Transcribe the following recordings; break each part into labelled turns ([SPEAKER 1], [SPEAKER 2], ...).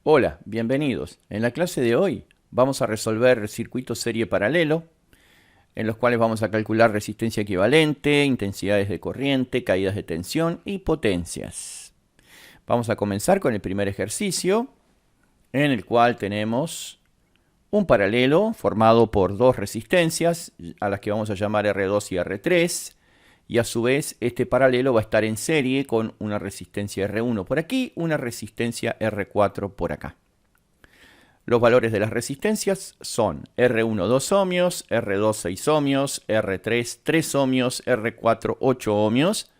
[SPEAKER 1] Hola, bienvenidos. En la clase de hoy vamos a resolver circuitos serie paralelo, en los cuales vamos a calcular resistencia equivalente, intensidades de corriente, caídas de tensión y potencias. Vamos a comenzar con el primer ejercicio, en el cual tenemos un paralelo formado por dos resistencias, a las que vamos a llamar R2 y R3, y a su vez este paralelo va a estar en serie con una resistencia R1 por aquí, una resistencia R4 por acá. Los valores de las resistencias son R1 2 ohmios, R2 6 ohmios, R3 3 ohmios, R4 8 ohmios,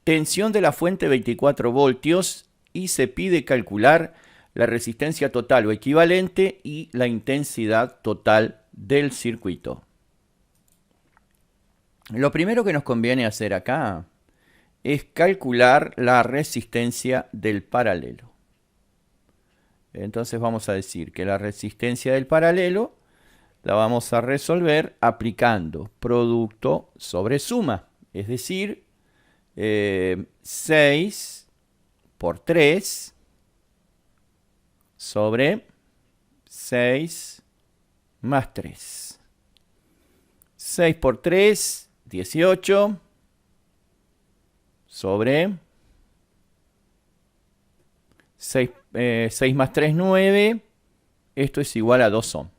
[SPEAKER 1] tensión de la fuente 24 voltios y se pide calcular la resistencia total o equivalente y la intensidad total del circuito. Lo primero que nos conviene hacer acá es calcular la resistencia del paralelo. Entonces vamos a decir que la resistencia del paralelo la vamos a resolver aplicando producto sobre suma. Es decir, 6 por 3 sobre 6 más 3. 6 por 3, 18 sobre 6 más 3, 9. Esto es igual a 2 ohm.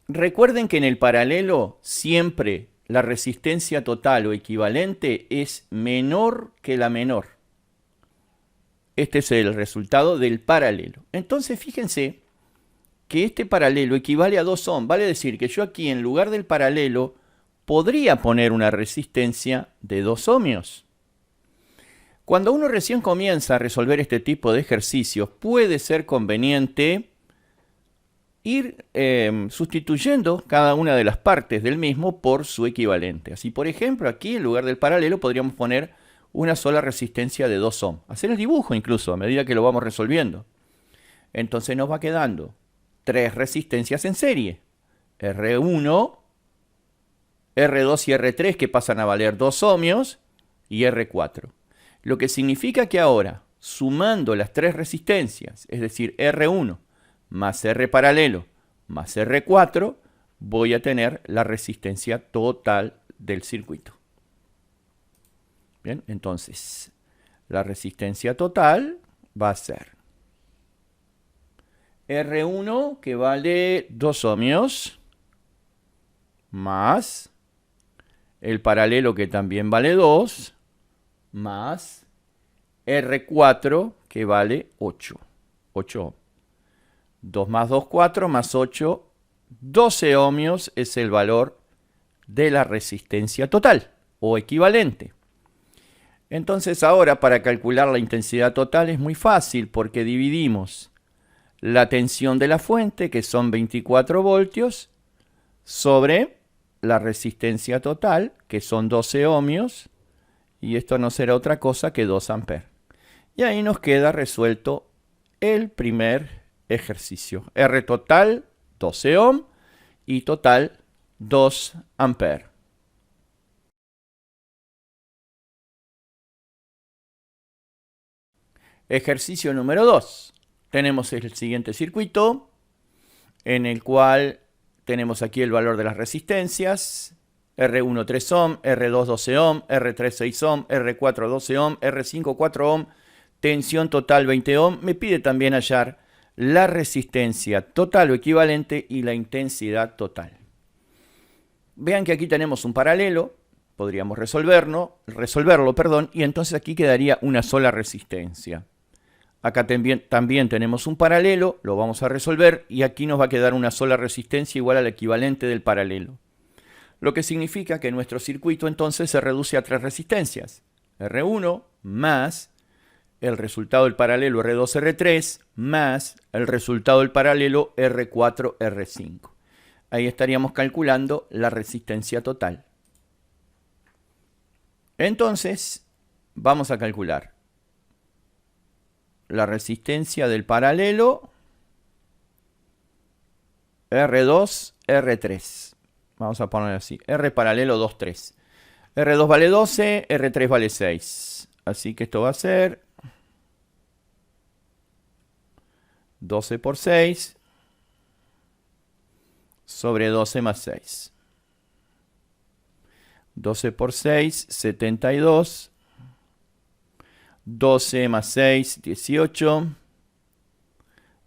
[SPEAKER 1] Recuerden que en el paralelo siempre la resistencia total o equivalente es menor que la menor. Este es el resultado del paralelo. Entonces fíjense que este paralelo equivale a 2 ohm. Vale decir que yo aquí en lugar del paralelo podría poner una resistencia de 2 ohmios. Cuando uno recién comienza a resolver este tipo de ejercicios, puede ser conveniente ir sustituyendo cada una de las partes del mismo por su equivalente. Así, por ejemplo, aquí en lugar del paralelo podríamos poner una sola resistencia de 2 ohm. Hacer el dibujo incluso a medida que lo vamos resolviendo. Entonces nos va quedando tres resistencias en serie. R1, R2 y R3 que pasan a valer 2 ohmios y R4. Lo que significa que ahora, sumando las tres resistencias, es decir, R1 más R paralelo más R4, voy a tener la resistencia total del circuito. Bien, entonces, la resistencia total va a ser R1, que vale 2 ohmios, más el paralelo, que también vale 2, más R4, que vale 8. 8 2 más 2, 4, más 8, 12 ohmios es el valor de la resistencia total o equivalente. Entonces ahora para calcular la intensidad total es muy fácil porque dividimos la tensión de la fuente, que son 24 voltios, sobre la resistencia total, que son 12 ohmios, y esto no será otra cosa que 2 amperes. Y ahí nos queda resuelto el primer ejercicio. R total 12 ohm y total 2 amperes. Ejercicio número 2. Tenemos el siguiente circuito en el cual tenemos aquí el valor de las resistencias. R1 3 ohm, R2 12 ohm, R3 6 ohm, R4 12 ohm, R5 4 ohm, tensión total 20 ohm. Me pide también hallar la resistencia total o equivalente y la intensidad total. Vean que aquí tenemos un paralelo, podríamos resolverlo, y entonces aquí quedaría una sola resistencia. Acá también tenemos un paralelo, lo vamos a resolver y aquí nos va a quedar una sola resistencia igual al equivalente del paralelo. Lo que significa que nuestro circuito entonces se reduce a tres resistencias. R1 más el resultado del paralelo R2, R3 más el resultado del paralelo R4, R5. Ahí estaríamos calculando la resistencia total. Entonces, vamos a calcular la resistencia del paralelo R2, R3. Vamos a poner así, R paralelo 2, 3. R2 vale 12, R3 vale 6. Así que esto va a ser 12 por 6 sobre 12 más 6. 12 por 6, 72. 12 más 6, 18.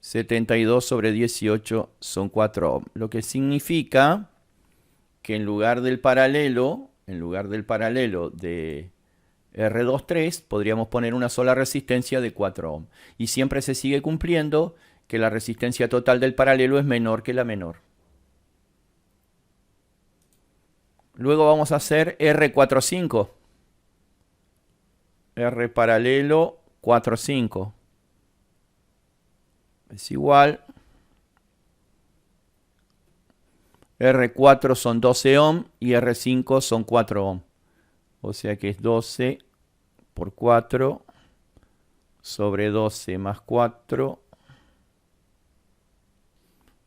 [SPEAKER 1] 72 sobre 18 son 4 ohm. Lo que significa que en lugar del paralelo de R23, podríamos poner una sola resistencia de 4 ohm. Y siempre se sigue cumpliendo que la resistencia total del paralelo es menor que la menor. Luego vamos a hacer R45. R paralelo 45. Es igual. R4 son 12 ohm y R5 son 4 ohm. O sea que es 12 por 4 sobre 12 más 4.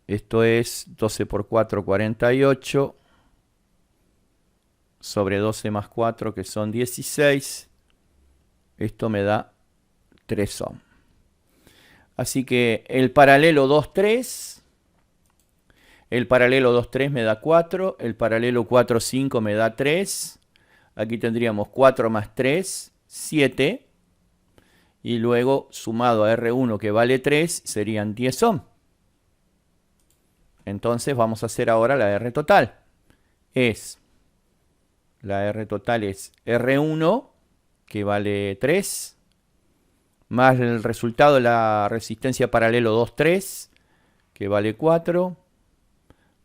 [SPEAKER 1] Esto es 12 por 4, 48. Sobre 12 más 4, que son 16. Esto me da 3 ohm. Así que el paralelo 2,3. El paralelo 2,3 me da 4. El paralelo 4,5 me da 3. Aquí tendríamos 4 más 3, 7. Y luego, sumado a R1 que vale 3, serían 10 ohm. Entonces vamos a hacer ahora la R total. La R total es R1, que vale 3, más el resultado de la resistencia paralelo 2,3, que vale 4,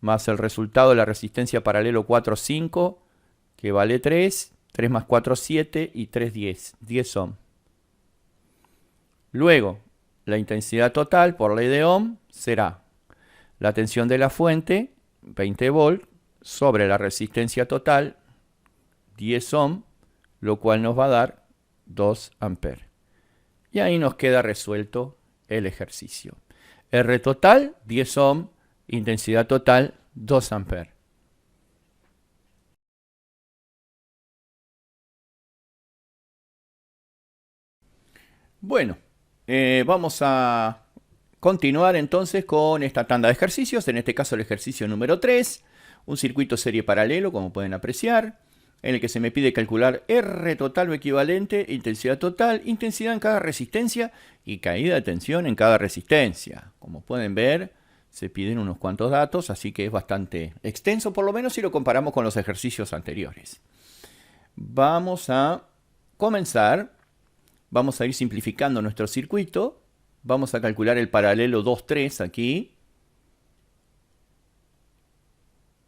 [SPEAKER 1] más el resultado de la resistencia paralelo 4,5, que vale 3, 3 más 4, 7 y 3, 10, 10 ohm. Luego, la intensidad total por ley de Ohm será la tensión de la fuente, 20 volt, sobre la resistencia total, 10 ohm, lo cual nos va a dar 2 amperes. Y ahí nos queda resuelto el ejercicio. R total, 10 ohm, intensidad total, 2 amperes. Bueno, vamos a continuar entonces con esta tanda de ejercicios, en este caso el ejercicio número 3, un circuito serie paralelo, como pueden apreciar, en el que se me pide calcular R total o equivalente, intensidad total, intensidad en cada resistencia y caída de tensión en cada resistencia. Como pueden ver, se piden unos cuantos datos, así que es bastante extenso, por lo menos si lo comparamos con los ejercicios anteriores. Vamos a comenzar, vamos a ir simplificando nuestro circuito, vamos a calcular el paralelo 2,3 aquí.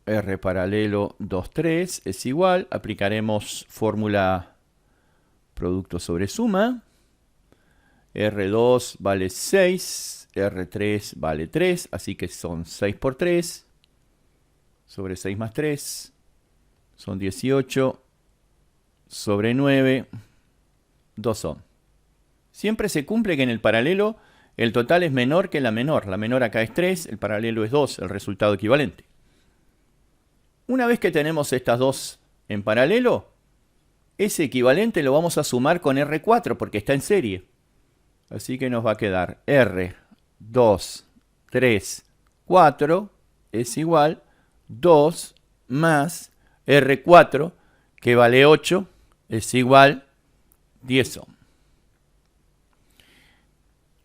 [SPEAKER 1] R paralelo 2,3 es igual, aplicaremos fórmula producto sobre suma, R2 vale 6, R3 vale 3, así que son 6 por 3, sobre 6 más 3, son 18, sobre 9, 2 ohm. Siempre se cumple que en el paralelo el total es menor que la menor acá es 3, el paralelo es 2, el resultado equivalente. Una vez que tenemos estas dos en paralelo, ese equivalente lo vamos a sumar con R4 porque está en serie. Así que nos va a quedar R, 2, 3, 4 es igual 2 más R4 que vale 8 es igual 10 ohm.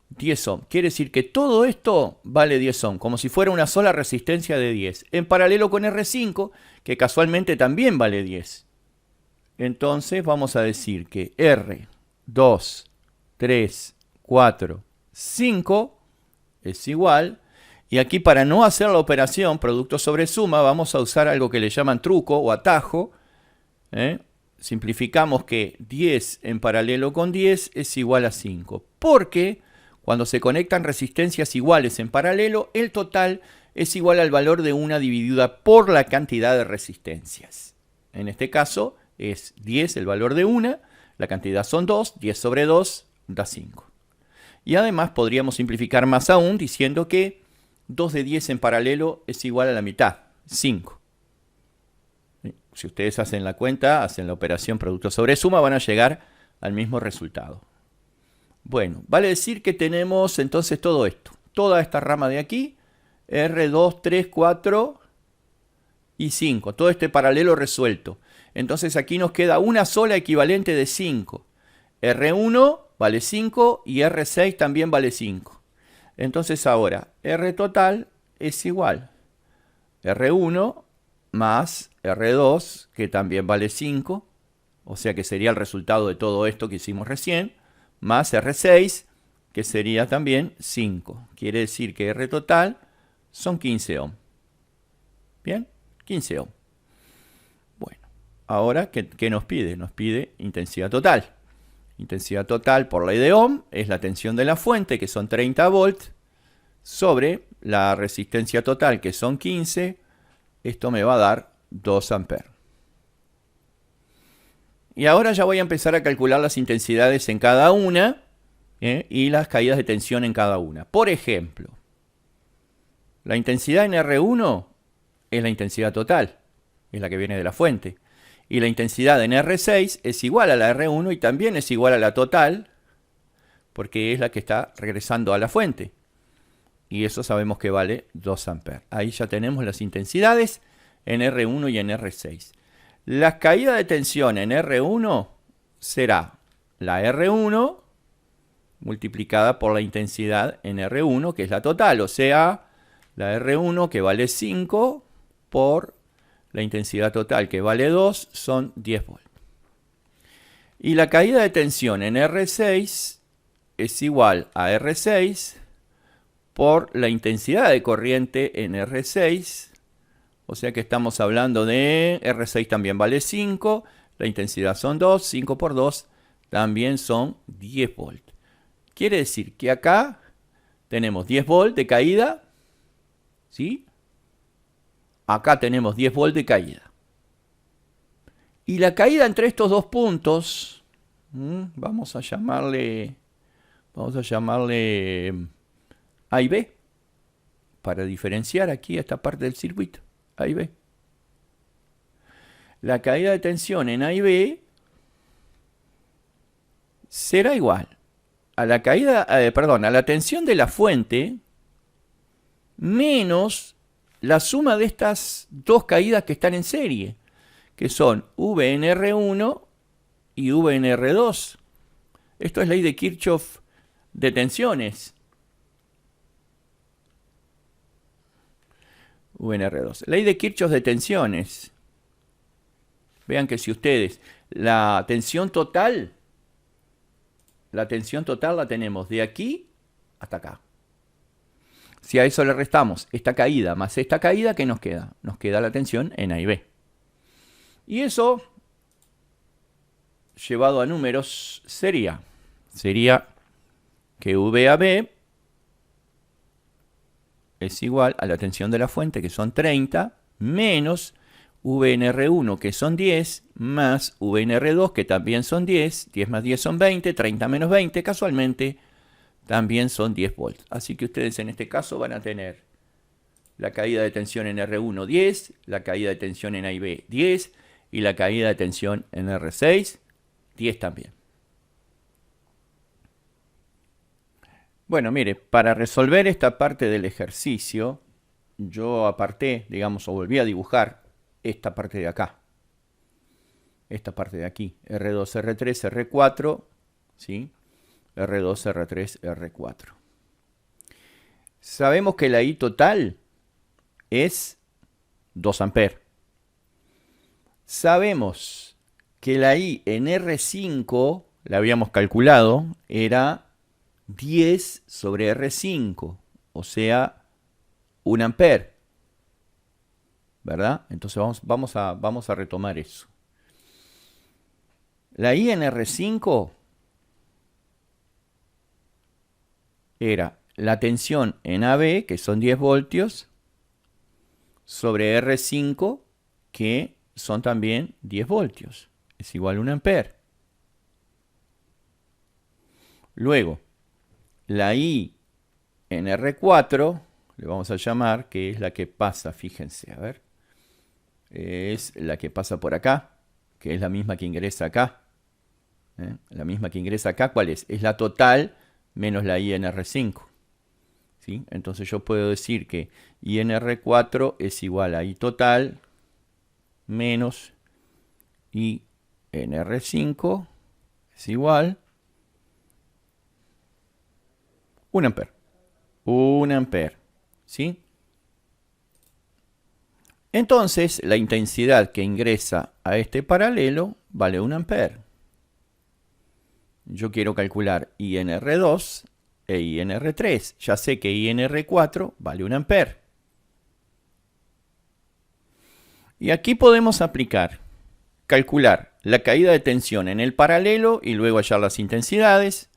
[SPEAKER 1] 10 ohm. Quiere decir que todo esto vale 10 ohm, como si fuera una sola resistencia de 10. En paralelo con R5, que casualmente también vale 10. Entonces vamos a decir que R, 2, 3, 4, 5 es igual. Y aquí para no hacer la operación producto sobre suma, vamos a usar algo que le llaman truco o atajo. Simplificamos que 10 en paralelo con 10 es igual a 5. Porque cuando se conectan resistencias iguales en paralelo, el total es igual al valor de una dividida por la cantidad de resistencias. En este caso es 10 el valor de una, la cantidad son 2, 10 sobre 2 da 5. Y además podríamos simplificar más aún diciendo que 2 de 10 en paralelo es igual a la mitad, 5. Si ustedes hacen la cuenta, hacen la operación producto sobre suma, van a llegar al mismo resultado. Bueno, vale decir que tenemos entonces todo esto. toda esta rama de aquí, R2, 3, 4 y 5. Todo este paralelo resuelto. Entonces aquí nos queda una sola equivalente de 5. R1 vale 5 y R6 también vale 5. Entonces ahora R total es igual R1 más R2, que también vale 5, o sea que sería el resultado de todo esto que hicimos recién, más R6, que sería también 5. Quiere decir que R total son 15 ohm. ¿Bien? 15 ohm. Bueno, ahora, ¿qué nos pide? Nos pide intensidad total. Intensidad total por ley de Ohm es la tensión de la fuente, que son 30 volts, sobre la resistencia total, que son 15. Esto me va a dar 2 amperes. Y ahora ya voy a empezar a calcular las intensidades en cada una y las caídas de tensión en cada una. Por ejemplo, la intensidad en R1 es la intensidad total, es la que viene de la fuente. Y la intensidad en R6 es igual a la R1 y también es igual a la total, porque es la que está regresando a la fuente. Y eso sabemos que vale 2 amperes. Ahí ya tenemos las intensidades en R1 y en R6. La caída de tensión en R1 será la R1 multiplicada por la intensidad en R1, que es la total, o sea, la R1 que vale 5 por la intensidad total que vale 2, son 10 volts. Y la caída de tensión en R6 es igual a R6 por la intensidad de corriente en R6, o sea que estamos hablando de R6 también vale 5, la intensidad son 2, 5 por 2 también son 10 volts. Quiere decir que acá tenemos 10 volts de caída, ¿sí? Acá tenemos 10 volts de caída. Y la caída entre estos dos puntos, vamos a llamarle A y B, para diferenciar aquí esta parte del circuito, A y B. La caída de tensión en A y B será igual a la caída, a la tensión de la fuente menos la suma de estas dos caídas que están en serie, que son V en R1 y V en R2. Esto es ley de Kirchhoff de tensiones. V en R2. Ley de Kirchhoff de tensiones. Vean que si ustedes la tensión total la tenemos de aquí hasta acá. Si a eso le restamos esta caída más esta caída, ¿qué nos queda? Nos queda la tensión en A y B. Y eso, llevado a números, sería que VAB es igual a la tensión de la fuente, que son 30, menos VNR1, que son 10, más VNR2, que también son 10. 10 más 10 son 20, 30 menos 20, casualmente, también son 10 volts. Así que ustedes en este caso van a tener la caída de tensión en R1 10, la caída de tensión en A y B 10 y la caída de tensión en R6 10 también. Bueno, mire, para resolver esta parte del ejercicio, yo aparté, digamos, o volví a dibujar esta parte de acá. Esta parte de aquí, R2, R3, R4, ¿sí? R2, R3, R4. Sabemos que la I total es 2 amperes. Sabemos que la I en R5, la habíamos calculado, era 10 sobre R5, o sea, 1 ampere. ¿Verdad? Entonces vamos a retomar eso. La I en R5 era la tensión en AB, que son 10 voltios, sobre R5, que son también 10 voltios. Es igual a 1 ampere. Luego, la I en R4, le vamos a llamar, que es la que pasa, fíjense, a ver. Es la que pasa por acá, que es la misma que ingresa acá. La misma que ingresa acá, ¿cuál es? Es la total menos la I en R5. ¿sí? Entonces yo puedo decir que INR4 es igual a I total menos INR5 es igual 1 ampere. 1 ampere, ¿sí? Entonces, la intensidad que ingresa a este paralelo vale 1 ampere. Yo quiero calcular INR2 e INR3. Ya sé que INR4 vale 1 ampere. Y aquí podemos calcular la caída de tensión en el paralelo y luego hallar las intensidades.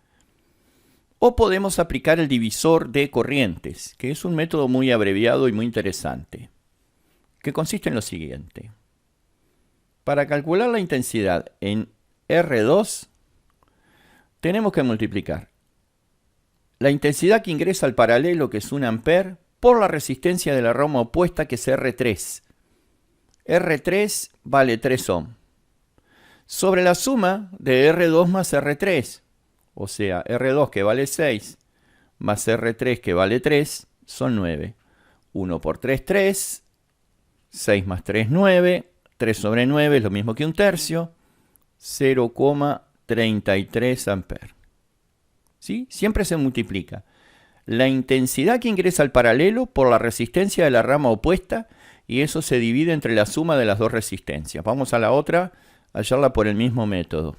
[SPEAKER 1] O podemos aplicar el divisor de corrientes, que es un método muy abreviado y muy interesante, que consiste en lo siguiente. Para calcular la intensidad en R2, tenemos que multiplicar la intensidad que ingresa al paralelo, que es 1 ampere, por la resistencia de la rama opuesta, que es R3. R3 vale 3 ohm. Sobre la suma de R2 más R3, o sea, R2 que vale 6 más R3 que vale 3, son 9. 1 por 3, 3. 6 más 3, 9. 3 sobre 9 es lo mismo que 1/3. 0,33 amperes. ¿Sí? Siempre se multiplica la intensidad que ingresa al paralelo por la resistencia de la rama opuesta y eso se divide entre la suma de las dos resistencias. Vamos a la otra, a hallarla por el mismo método.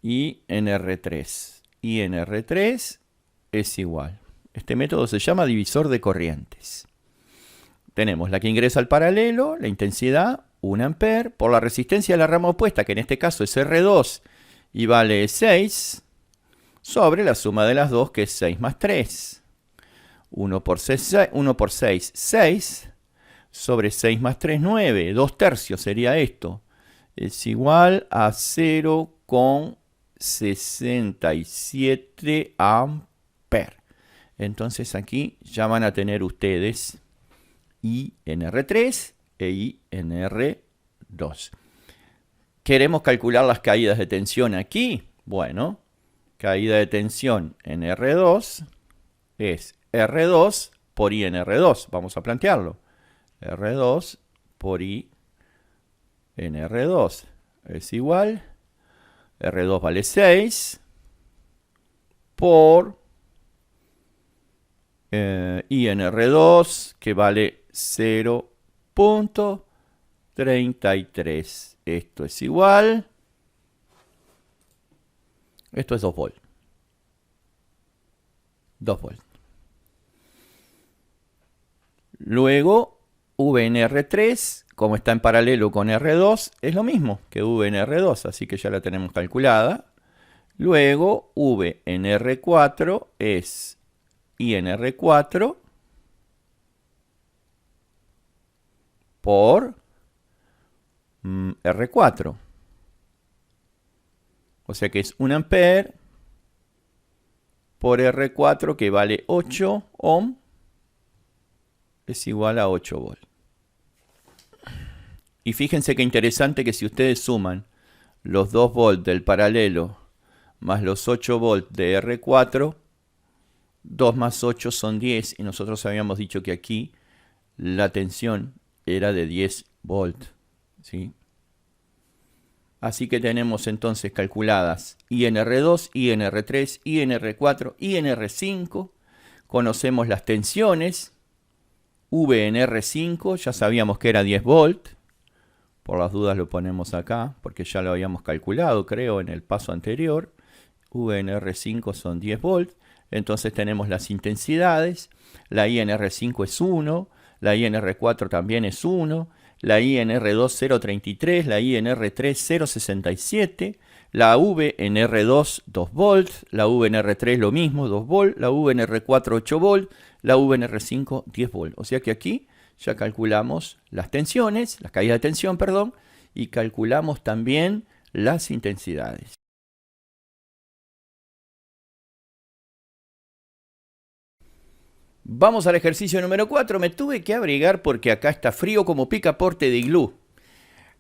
[SPEAKER 1] INR3. INR3 es igual. Este método se llama divisor de corrientes. Tenemos la que ingresa al paralelo, la intensidad, 1 ampere, por la resistencia de la rama opuesta, que en este caso es R2 y vale 6, sobre la suma de las dos, que es 6 más 3. 1 por 6, 6, sobre 6 más 3, 9. 2/3 sería esto. Es igual a 0,67 amperes. Entonces aquí ya van a tener ustedes INR3 e INR2. ¿Queremos calcular las caídas de tensión aquí? Bueno, caída de tensión en R2 es R2 por INR2. Vamos a plantearlo. R2 por INR2 es igual. R2 vale 6 por INR2, que vale 0,33. Esto es igual. Esto es 2 volts. 2 volts. Luego, VNR3, como está en paralelo con R2, es lo mismo que VNR2, así que ya la tenemos calculada. Luego, VNR4 es INR4 por R4. O sea que es 1 ampere por R4, que vale 8 ohm, es igual a 8 volts. Y fíjense qué interesante que si ustedes suman los 2 volts del paralelo más los 8 volts de R4, 2 más 8 son 10, y nosotros habíamos dicho que aquí la tensión era de 10 volts, ¿sí? Así que tenemos entonces calculadas INR2, INR3, INR4, INR5. Conocemos las tensiones. VNR5, ya sabíamos que era 10 volts. Por las dudas lo ponemos acá, porque ya lo habíamos calculado, creo, en el paso anterior. VNR5 son 10 volts. Entonces tenemos las intensidades. La INR5 es 1. La INR4 también es 1. La INR2 0,33, la INR3 0,67, la VNR2 2 volts, la VNR3 lo mismo, 2 volts, la VNR4 8 volts, la VNR5 10 volts. O sea que aquí ya calculamos las tensiones, las caídas de tensión, perdón, y calculamos también las intensidades. Vamos al ejercicio número 4. Me tuve que abrigar porque acá está frío como picaporte de iglú.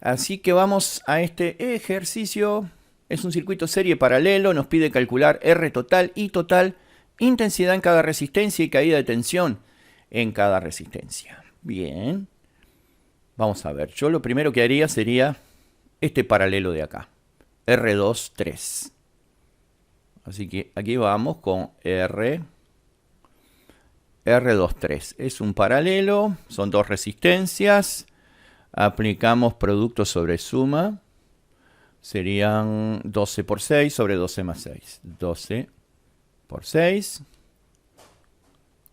[SPEAKER 1] Así que vamos a este ejercicio. Es un circuito serie paralelo. Nos pide calcular R total, I total intensidad en cada resistencia y caída de tensión en cada resistencia. Bien. Vamos a ver. Yo lo primero que haría sería este paralelo de acá. R2, 3. Así que aquí vamos con R2, 3. Es un paralelo. Son dos resistencias. Aplicamos producto sobre suma. Serían 12 por 6 sobre 12 más 6. 12 por 6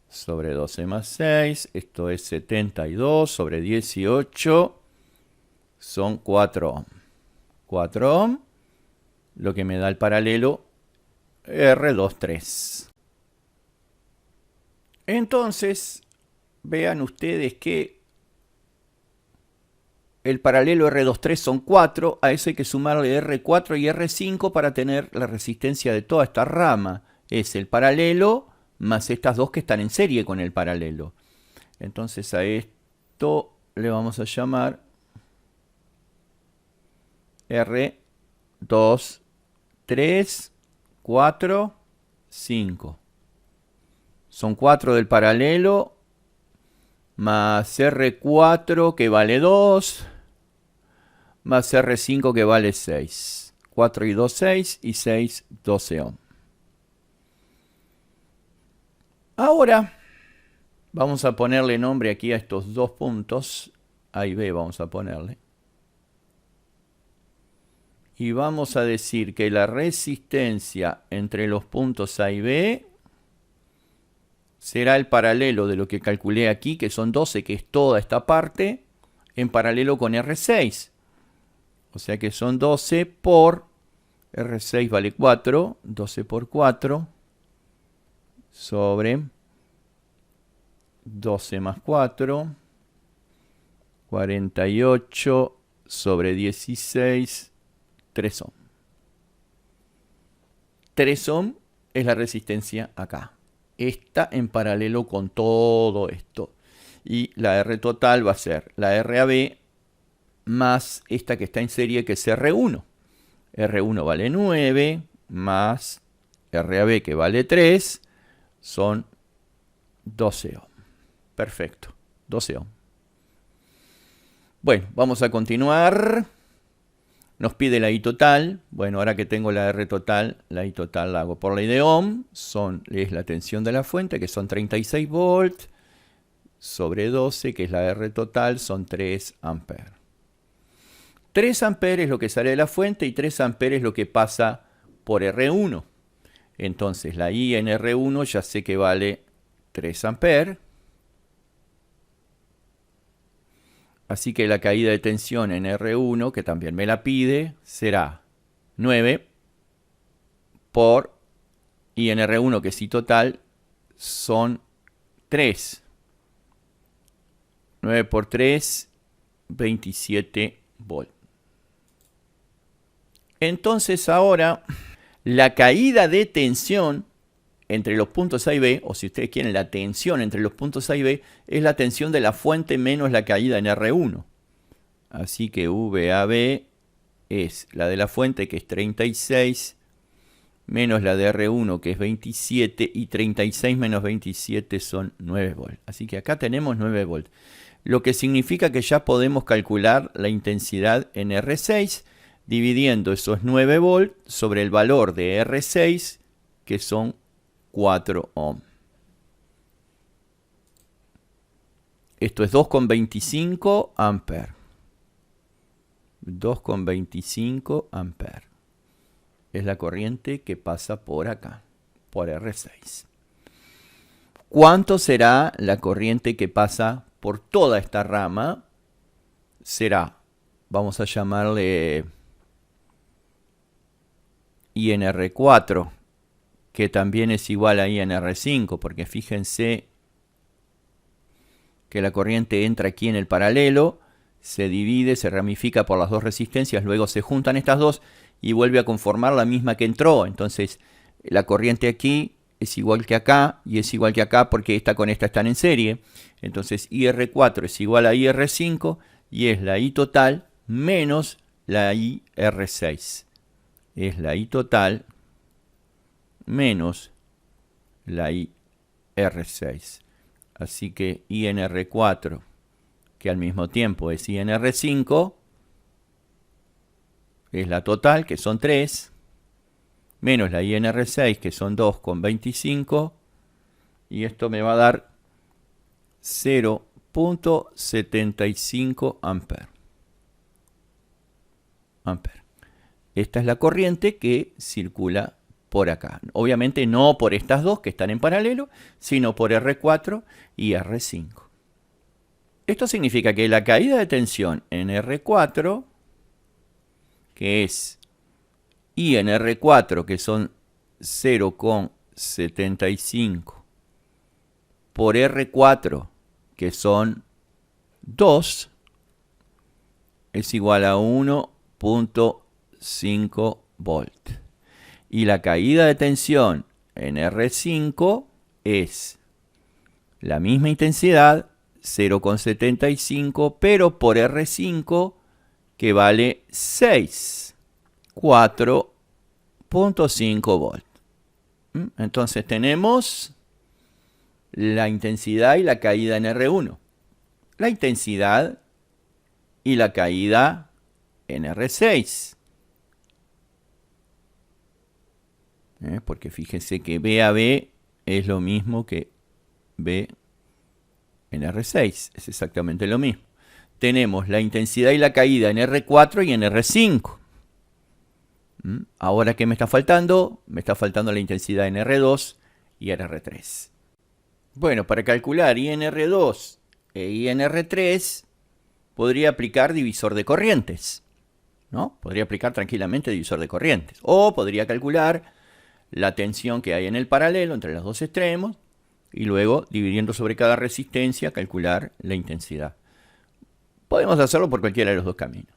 [SPEAKER 1] sobre 12 más 6. Esto es 72 sobre 18. Son 4 ohm. 4 ohm. Lo que me da el paralelo R2, 3. Entonces, vean ustedes que el paralelo R2, 3 son 4. A eso hay que sumarle R4 y R5 para tener la resistencia de toda esta rama. Es el paralelo más estas dos que están en serie con el paralelo. Entonces a esto le vamos a llamar R2, 3, 4, 5. Son 4 del paralelo más R4 que vale 2 más R5 que vale 6. 4 y 2, 6 y 6, 12 ohm. Ahora vamos a ponerle nombre aquí a estos dos puntos. A y B vamos a ponerle. Y vamos a decir que la resistencia entre los puntos A y B será el paralelo de lo que calculé aquí, que son 12, que es toda esta parte, en paralelo con R6. O sea que son 12 por R6 vale 4, 12 por 4 sobre 12 más 4, 48 sobre 16, 3 ohm. 3 ohm es la resistencia acá. Está en paralelo con todo esto. Y la R total va a ser la RAB más esta que está en serie, que es R1. R1 vale 9 más RAB que vale 3. Son 12 ohm. Perfecto. 12 ohm. Bueno, vamos a continuar. Nos pide la I total. Bueno, ahora que tengo la R total, la I total la hago por ley de Ohm. Es la tensión de la fuente, que son 36 volts, sobre 12, que es la R total, son 3 amperes. 3 amperes es lo que sale de la fuente y 3 amperes es lo que pasa por R1. Entonces la I en R1 ya sé que vale 3 amperes. Así que la caída de tensión en R1, que también me la pide, será 9 por I en R1, que es I total, son 3. 9 por 3, 27 volts. Entonces ahora la caída de tensión entre los puntos A y B, o si ustedes quieren la tensión entre los puntos A y B, es la tensión de la fuente menos la caída en R1. Así que VAB es la de la fuente, que es 36, menos la de R1, que es 27, y 36 menos 27 son 9 volts. Así que acá tenemos 9 volts. Lo que significa que ya podemos calcular la intensidad en R6, dividiendo esos 9 volts sobre el valor de R6, que son 4 ohm. Esto es 2,25 amperes. 2,25 amperes. Es la corriente que pasa por acá, por R6. ¿Cuánto será la corriente que pasa por toda esta rama? Será, vamos a llamarle I en R4, que también es igual a I en R5, porque fíjense que la corriente entra aquí en el paralelo, se divide, se ramifica por las dos resistencias, luego se juntan estas dos y vuelve a conformar la misma que entró. Entonces la corriente aquí es igual que acá y es igual que acá porque esta con esta están en serie. Entonces IR4 es igual a IR5 y es la I total menos la IR6. Es la I total menos la IR6. Así que INR4, que al mismo tiempo es INR5, es la total, que son 3, menos la INR6, que son 2,25, y esto me va a dar 0,75 amperes. Esta es la corriente que circula por acá. Obviamente no por estas dos que están en paralelo, sino por R4 y R5. Esto significa que la caída de tensión en R4, que es I en R4, que son 0,75, por R4, que son 2, es igual a 1,5 volt. Y la caída de tensión en R5 es la misma intensidad, 0,75, pero por R5, que vale 6, 4,5 volt. Entonces tenemos la intensidad y la caída en R1. La intensidad y la caída en R6. Porque fíjense que B a B es lo mismo que B en R6. Es exactamente lo mismo. Tenemos la intensidad y la caída en R4 y en R5. Ahora, ¿qué me está faltando? Me está faltando la intensidad en R2 y en R3. Bueno, para calcular INR2 e INR3 podría aplicar divisor de corrientes, ¿no? Podría aplicar tranquilamente divisor de corrientes. O podría calcular la tensión que hay en el paralelo entre los dos extremos y luego, dividiendo sobre cada resistencia, calcular la intensidad. Podemos hacerlo por cualquiera de los dos caminos.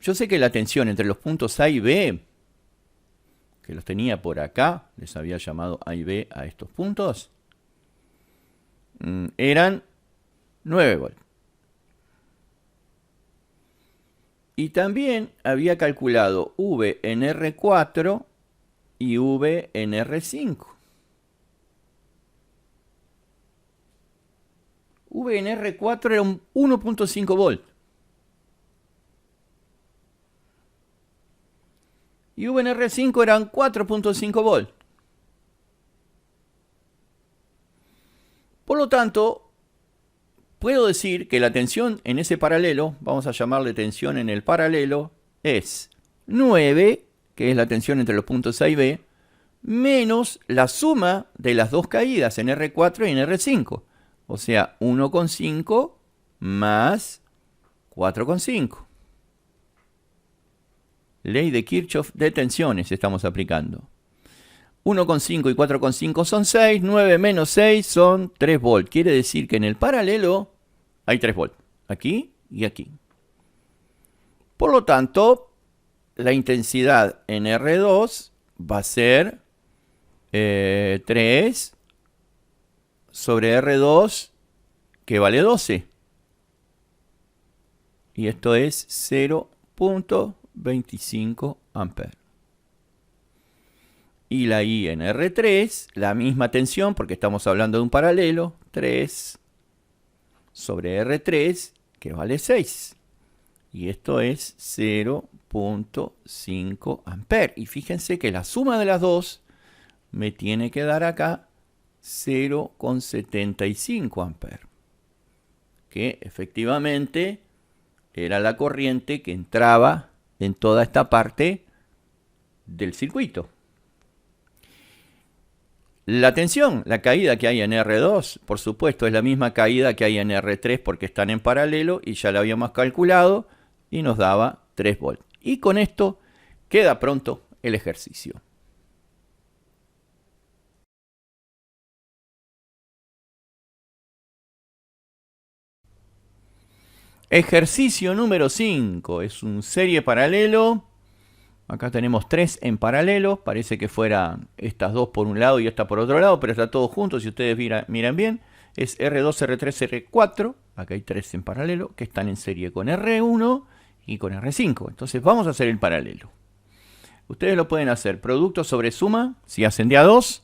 [SPEAKER 1] Yo sé que la tensión entre los puntos A y B, que los tenía por acá, les había llamado A y B a estos puntos, eran 9 volts. Y también había calculado V en R4 y V en R5. V en R4 era un 1,5 volt. Y V en R5 eran 4,5 volt. Por lo tanto, puedo decir que la tensión en ese paralelo, vamos a llamarle tensión en el paralelo, es 9, que es la tensión entre los puntos A y B, menos la suma de las dos caídas en R4 y en R5. O sea, 1,5 más 4,5. Ley de Kirchhoff de tensiones estamos aplicando. 1,5 y 4,5 son 6, 9 menos 6 son 3 volt. Quiere decir que en el paralelo hay 3 volt, aquí y aquí. Por lo tanto, la intensidad en R2 va a ser 3 sobre R2, que vale 12. Y esto es 0,25 amperes. Y la I en R3, la misma tensión, porque estamos hablando de un paralelo, 3 sobre R3, que vale 6. Y esto es 0,5 amperes. Y fíjense que la suma de las dos me tiene que dar acá 0,75 amperes. Que efectivamente era la corriente que entraba en toda esta parte del circuito. La tensión, la caída que hay en R2, por supuesto, es la misma caída que hay en R3 porque están en paralelo y ya la habíamos calculado y nos daba 3 volts. Y con esto queda pronto el ejercicio. Ejercicio número 5. Es un serie paralelo. Acá tenemos 3 en paralelo. Parece que fueran estas dos por un lado y esta por otro lado, pero está todo junto. Si ustedes miran bien, es R2, R3, R4. Acá hay 3 en paralelo que están en serie con R1 y con R5. Entonces vamos a hacer el paralelo. Ustedes lo pueden hacer producto sobre suma, si hacen de a 2,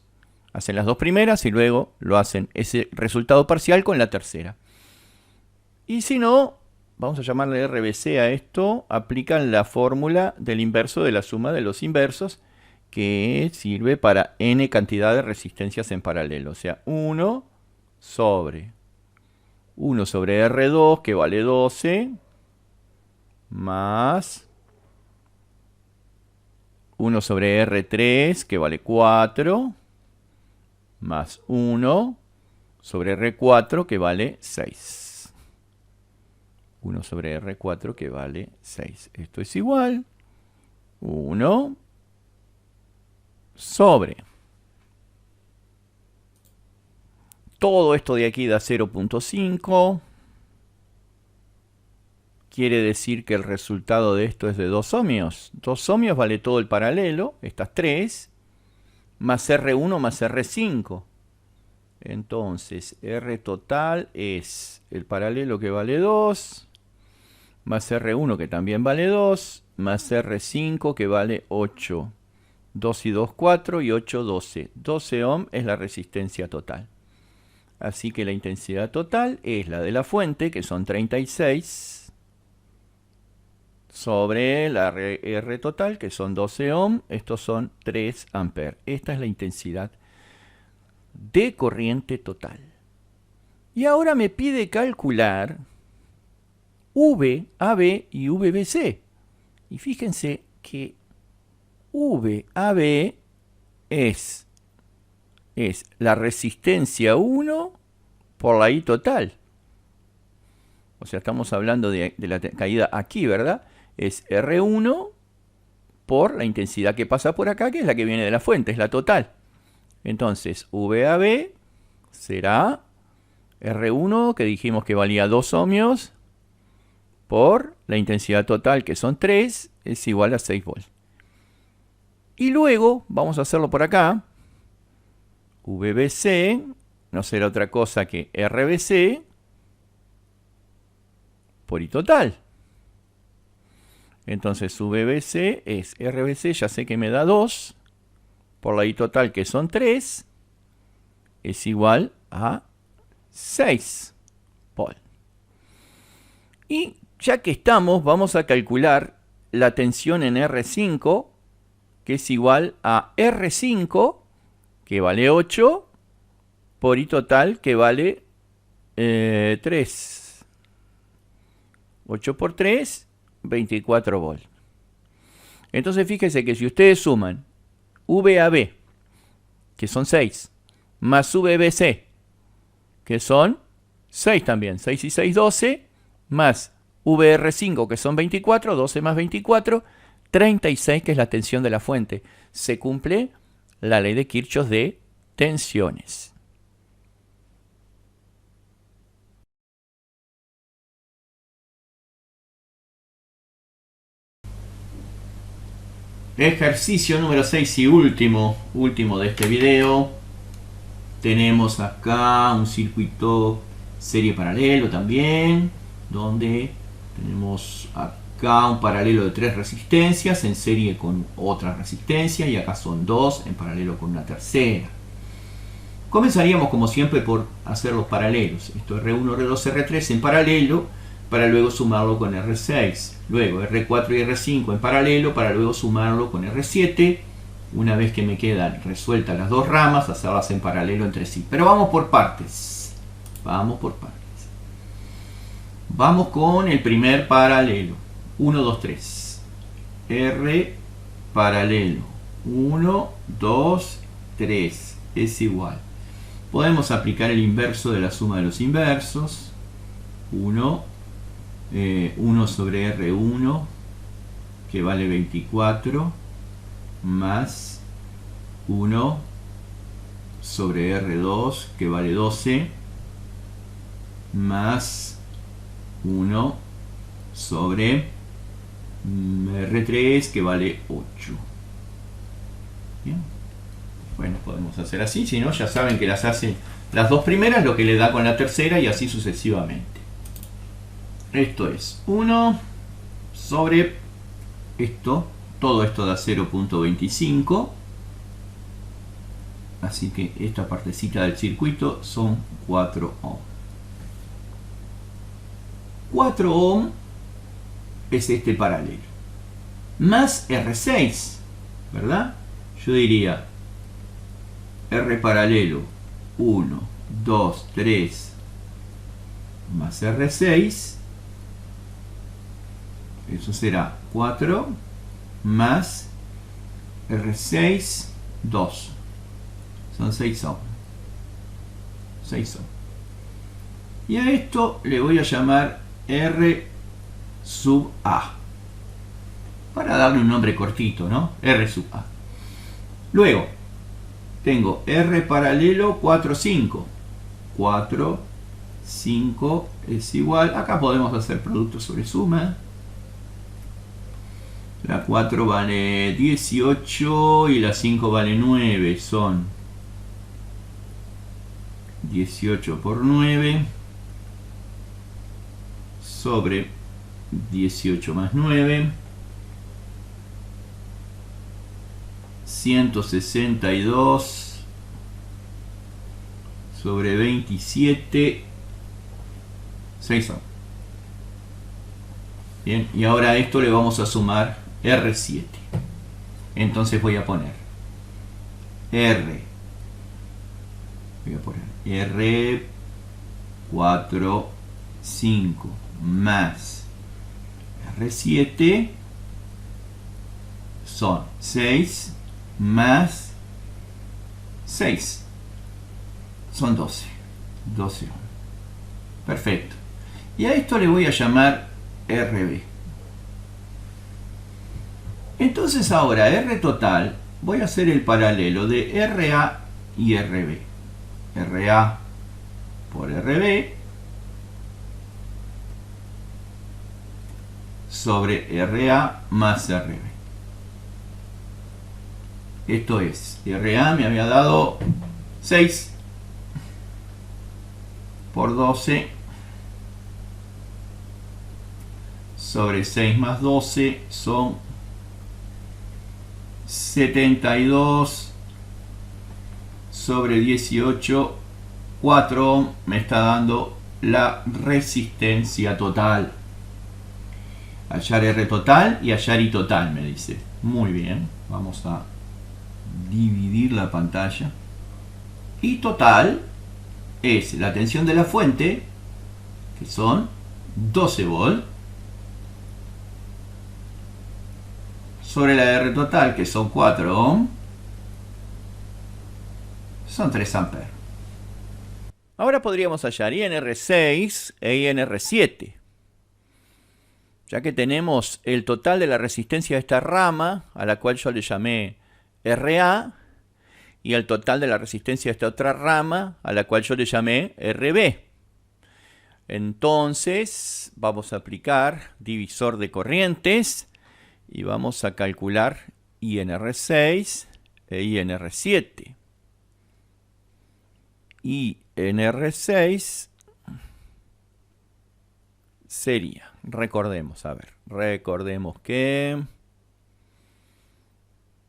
[SPEAKER 1] Hacen las dos primeras y luego lo hacen ese resultado parcial con la tercera. Y si no, vamos a llamarle RBC a esto, aplican la fórmula del inverso de la suma de los inversos, que sirve para n cantidad de resistencias en paralelo. O sea, 1 sobre R2, que vale 12, más 1 sobre R3, que vale 4, más 1 sobre R4, que vale 6. 1 sobre R4, que vale 6. Esto es igual 1 sobre todo esto de aquí da 0.5. Quiere decir que el resultado de esto es de 2 ohmios. 2 ohmios vale todo el paralelo, estas 3, más R1 más R5. Entonces, R total es el paralelo que vale 2, más R1 que también vale 2, más R5 que vale 8. 2 y 2, 4 y 8, 12. 12 ohm es la resistencia total. Así que la intensidad total es la de la fuente, que son 36, sobre la R total, que son 12 ohm. Estos son 3 amperes. Esta es la intensidad de corriente total. Y ahora me pide calcular VAB y VBC. Y fíjense que VAB es la resistencia 1 por la I total. O sea, estamos hablando de la caída aquí, ¿verdad? Es R1 por la intensidad que pasa por acá, que es la que viene de la fuente, es la total. Entonces, VAB será R1, que dijimos que valía 2 ohmios, por la intensidad total, que son 3, es igual a 6 volts. Y luego, vamos a hacerlo por acá, VBC no será otra cosa que RBC por I total. Entonces VBC es RBC, ya sé que me da 2, por la I total, que son 3, es igual a 6 volts. Y ya que estamos, vamos a calcular la tensión en R5, que es igual a R5, que vale 8, por I total, que vale 3. 8 por 3, 24 volts. Entonces fíjense que si ustedes suman VAB, que son 6, más VBC, que son 6 también, 6 y 6, 12, más VR5, que son 24, 12 más 24, 36, que es la tensión de la fuente. Se cumple la ley de Kirchhoff de tensiones. Ejercicio número 6 y último de este video. Tenemos acá un circuito serie paralelo también, donde tenemos acá un paralelo de 3 resistencias en serie con otra resistencia, y acá son 2 en paralelo con una tercera. Comenzaríamos como siempre por hacer los paralelos. Esto es R1, R2, R3 en paralelo, para luego sumarlo con R6. Luego R4 y R5 en paralelo, para luego sumarlo con R7. Una vez que me quedan resueltas las dos ramas, hacerlas en paralelo entre sí. Pero vamos por partes. Vamos con el primer paralelo. 1, 2, 3. R paralelo. 1, 2, 3. Es igual. Podemos aplicar el inverso de la suma de los inversos. 1 sobre R1, que vale 24, más 1 sobre R2, que vale 12, más 1 sobre R3, que vale 8. Bien. Bueno, podemos hacer así, si no, ya saben que las hacen las dos primeras, lo que le da con la tercera, y así sucesivamente. Esto es 1 sobre esto, todo esto da 0.25, Así que esta partecita del circuito son 4 ohm. 4 ohm es este paralelo. Más R6, ¿verdad? Yo diría R paralelo 1, 2, 3 más R6. Eso será 4 más R6, 2. Son 6 ohm. 6 ohm. Y a esto le voy a llamar R sub A. Para darle un nombre cortito, ¿no? R sub A. Luego, tengo R paralelo 4, 5. 4, 5 es igual. Acá podemos hacer producto sobre suma. La 4 vale 18 y la 5 vale 9. Son 18 por 9 sobre 18 más 9. 162 sobre 27. 6 ohm. Bien, y ahora a esto le vamos a sumar R7. Entonces voy a poner R 4, 5 más R7 son 6 más 6 son 12 ohm. Perfecto. Y a esto le voy a llamar RB. Entonces ahora R total voy a hacer el paralelo de RA y RB. RA por RB sobre RA más RB. Esto es, RA me había dado 6 por 12 sobre 6 más 12 son 72 sobre 18, 4 ohm me está dando la resistencia total. Hallar R total y hallar I total, me dice. Muy bien, vamos a dividir la pantalla. I total es la tensión de la fuente, que son 12 volt, sobre la R total, que son 4 ohm, son 3 amperes. Ahora podríamos hallar INR6 e INR7. Ya que tenemos el total de la resistencia de esta rama, a la cual yo le llamé RA, y el total de la resistencia de esta otra rama, a la cual yo le llamé RB. Entonces, vamos a aplicar divisor de corrientes y vamos a calcular INR6 e INR7. INR6 sería, recordemos que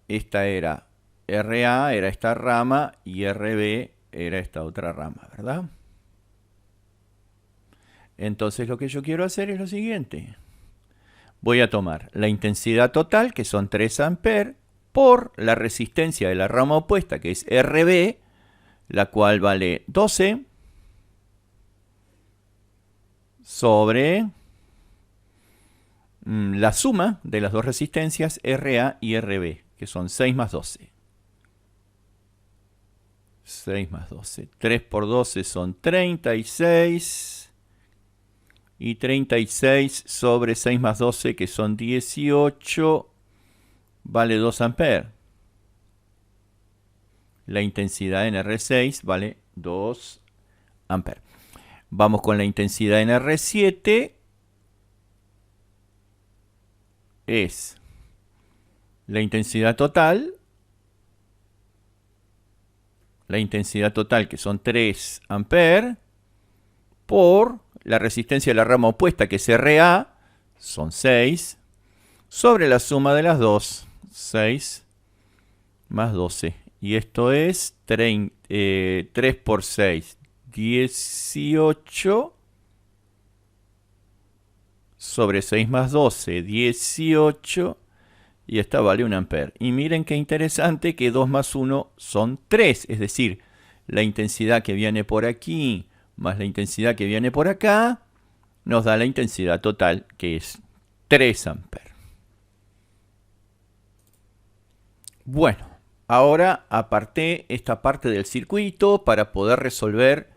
[SPEAKER 1] esta era RA, era esta rama, y RB era esta otra rama, ¿verdad? Entonces lo que yo quiero hacer es lo siguiente. Voy a tomar la intensidad total, que son 3 amperes, por la resistencia de la rama opuesta, que es RB, la cual vale 12, sobre la suma de las dos resistencias RA y RB, que son 6 más 12. 6 más 12. 3 por 12 son 36. Y 36 sobre 6 más 12, que son 18, vale 2 amperes. La intensidad en R6 vale 2 amperes. Vamos con la intensidad en R7. Es la intensidad total. La intensidad total, que son 3 amperes, por la resistencia de la rama opuesta, que es RA, son 6, sobre la suma de las dos, 6 más 12. Y esto es 3 por 6, 18 sobre 6 más 12, 18. Y esta vale 1 ampere. Y miren qué interesante que 2 más 1 son 3. Es decir, la intensidad que viene por aquí más la intensidad que viene por acá nos da la intensidad total, que es 3 amperes. Bueno, ahora aparté esta parte del circuito para poder resolver,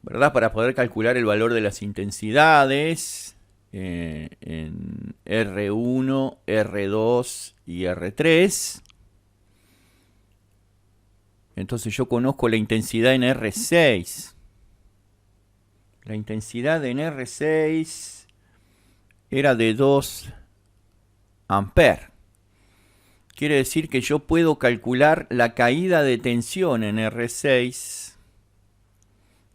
[SPEAKER 1] ¿verdad? Para poder calcular el valor de las intensidades en R1, R2 y R3. Entonces yo conozco la intensidad en R6. La intensidad en R6 era de 2 amperes. Quiere decir que yo puedo calcular la caída de tensión en R6,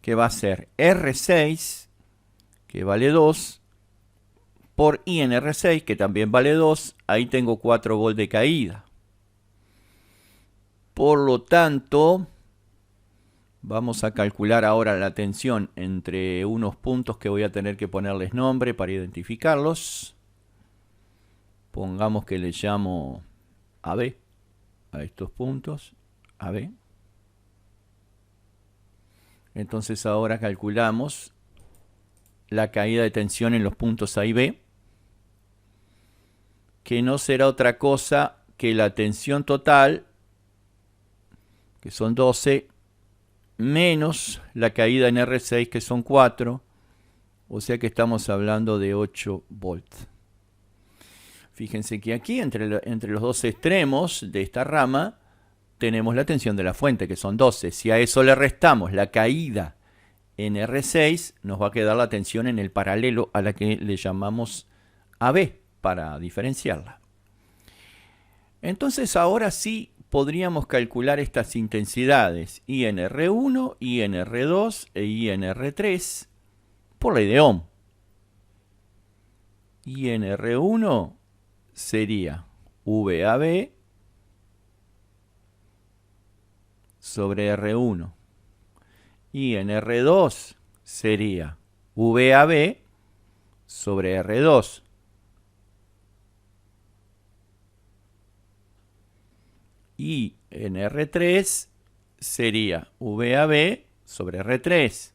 [SPEAKER 1] que va a ser R6, que vale 2, por I en R6, que también vale 2. Ahí tengo 4 volt de caída. Por lo tanto, vamos a calcular ahora la tensión entre unos puntos que voy a tener que ponerles nombre para identificarlos. Pongamos que le llamo AB a estos puntos, AB. Entonces ahora calculamos la caída de tensión en los puntos A y B, que no será otra cosa que la tensión total, que son 12, menos la caída en R6, que son 4, o sea que estamos hablando de 8 volts. Fíjense que aquí, entre los dos extremos de esta rama, tenemos la tensión de la fuente, que son 12. Si a eso le restamos la caída en R6, nos va a quedar la tensión en el paralelo, a la que le llamamos AB, para diferenciarla. Entonces ahora sí podríamos calcular estas intensidades, I en R1, I en R2 e I en R3, por ley de Ohm. I en R1 sería VAB sobre R1. Y en R2 sería VAB sobre R2. Y en R3 sería VAB sobre R3.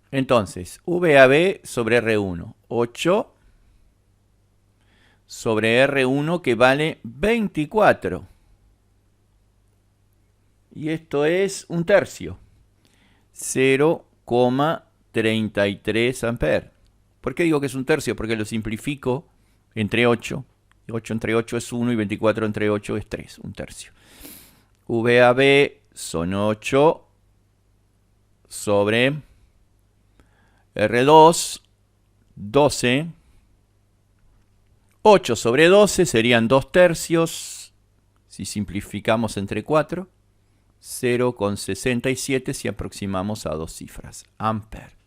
[SPEAKER 1] Entonces, VAB sobre R1, 8 sobre R1, que vale 24. Y esto es un tercio, 0,33 amperes. ¿Por qué digo que es un tercio? Porque lo simplifico entre 8. 8 entre 8 es 1 y 24 entre 8 es 3, un tercio. VAB son 8 sobre R2, 12. 8 sobre 12 serían 2 tercios, si simplificamos entre 4. 0,67 si aproximamos a dos cifras, amper.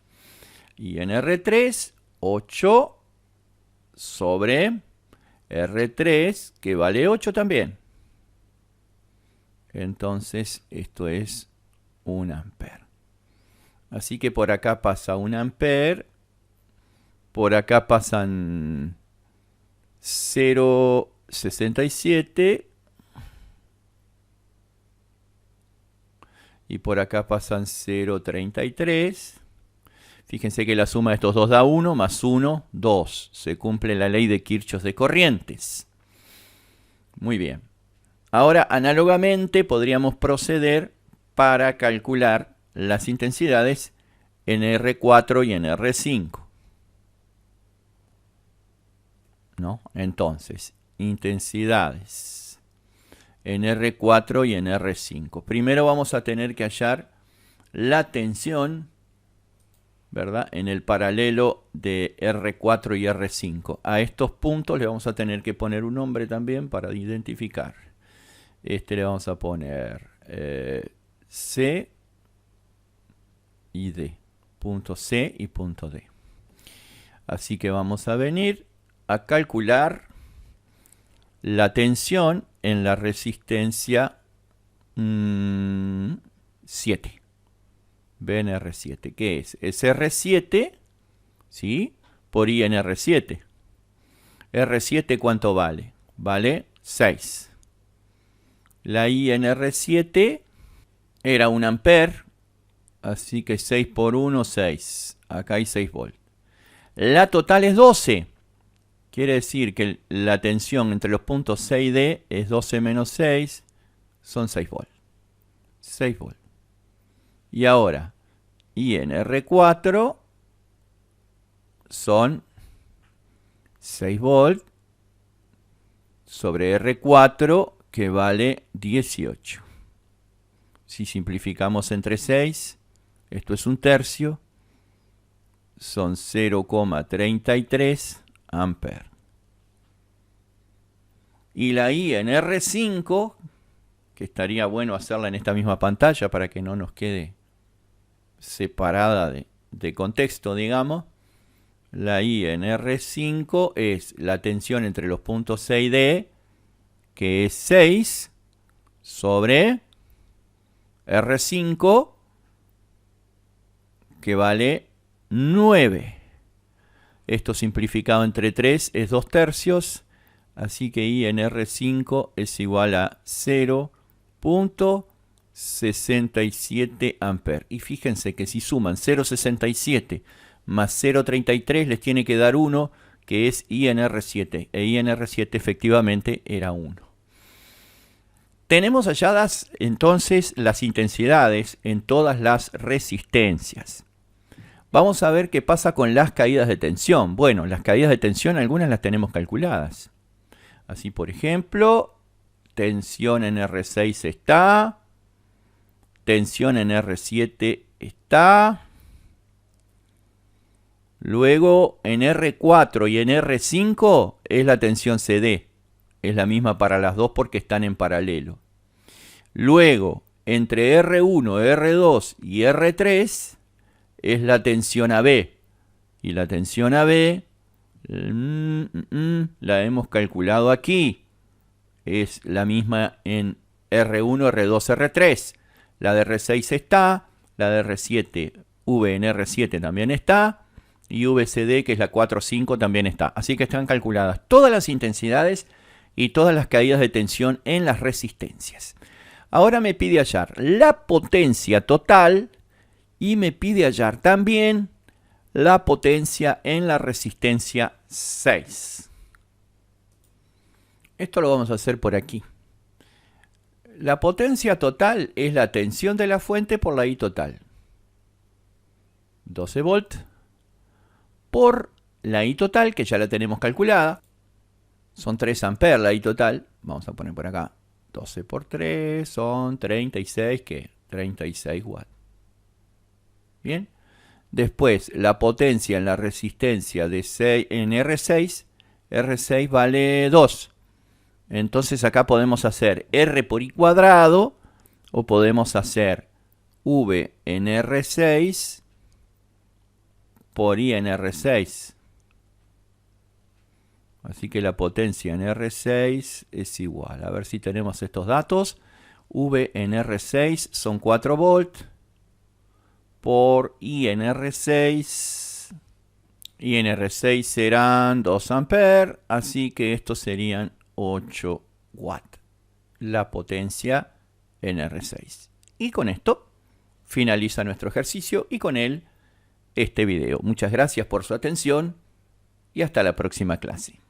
[SPEAKER 1] Y en R3, 8 sobre R3, que vale 8 también. Entonces, esto es 1 amper. Así que por acá pasa 1 amper, por acá pasan 0,67 y por acá pasan 0,33. Fíjense que la suma de estos dos da 1, más 1, 2. Se cumple la ley de Kirchhoff de corrientes. Muy bien. Ahora, análogamente, podríamos proceder para calcular las intensidades en R4 y en R5. ¿No? Entonces, intensidades en R4 y en R5. Primero vamos a tener que hallar la tensión, ¿verdad?, en el paralelo de R4 y R5. A estos puntos le vamos a tener que poner un nombre también para identificar. Le vamos a poner C y D. Punto C y punto D. Así que vamos a venir a calcular la tensión en la resistencia 7. BNR7. ¿Qué es? Es R7, ¿sí? Por I en R7. R7, ¿cuánto vale? Vale 6. La I en R7 era 1 ampere, así que 6 por 1, 6. Acá hay 6 volts. La total es 12. Quiere decir que la tensión entre los puntos C y D es 12 menos 6, son 6 volts. 6 volts. Y ahora, I en R4 son 6 volts sobre R4, que vale 18. Si simplificamos entre 6, esto es un tercio, son 0,33 amperes. Y la I en R5, que estaría bueno hacerla en esta misma pantalla para que no nos quede separada de contexto, digamos. La I en R5 es la tensión entre los puntos C y D, que es 6 sobre R5, que vale 9. Esto simplificado entre 3 es 2 tercios, así que I en R5 es igual a 0,67 amperes. Y fíjense que si suman 0,67 más 0,33 les tiene que dar 1, que es I en R7. E I en R7 efectivamente era 1. Tenemos halladas entonces las intensidades en todas las resistencias. Vamos a ver qué pasa con las caídas de tensión. Bueno, las caídas de tensión algunas las tenemos calculadas. Así, por ejemplo, tensión en R6 está, tensión en R7 está, luego en R4 y en R5 es la tensión CD. Es la misma para las dos porque están en paralelo. Luego, entre R1, R2 y R3 es la tensión AB. Y la tensión AB la hemos calculado aquí. Es la misma en R1, R2, R3. La de R6 está, la de R7, V en R7 también está, y VCD, que es la 4,5, también está. Así que están calculadas todas las intensidades y todas las caídas de tensión en las resistencias. Ahora me pide hallar la potencia total y me pide hallar también la potencia en la resistencia 6. Esto lo vamos a hacer por aquí. La potencia total es la tensión de la fuente por la I total. 12 volts por la I total, que ya la tenemos calculada. Son 3 amperes la I total. Vamos a poner por acá 12 por 3 son 36, ¿qué? 36 watts. Bien. Después, la potencia en la resistencia de 6, en R6. R6 vale 2. Entonces acá podemos hacer R por I cuadrado, o podemos hacer V en R6 por I en R6. Así que la potencia en R6 es igual. A ver si tenemos estos datos. V en R6 son 4 volts por I en R6. Y en R6 serán 2 amperes. Así que estos serían 8 watts. La potencia en R6. Y con esto finaliza nuestro ejercicio y con él este video. Muchas gracias por su atención y hasta la próxima clase.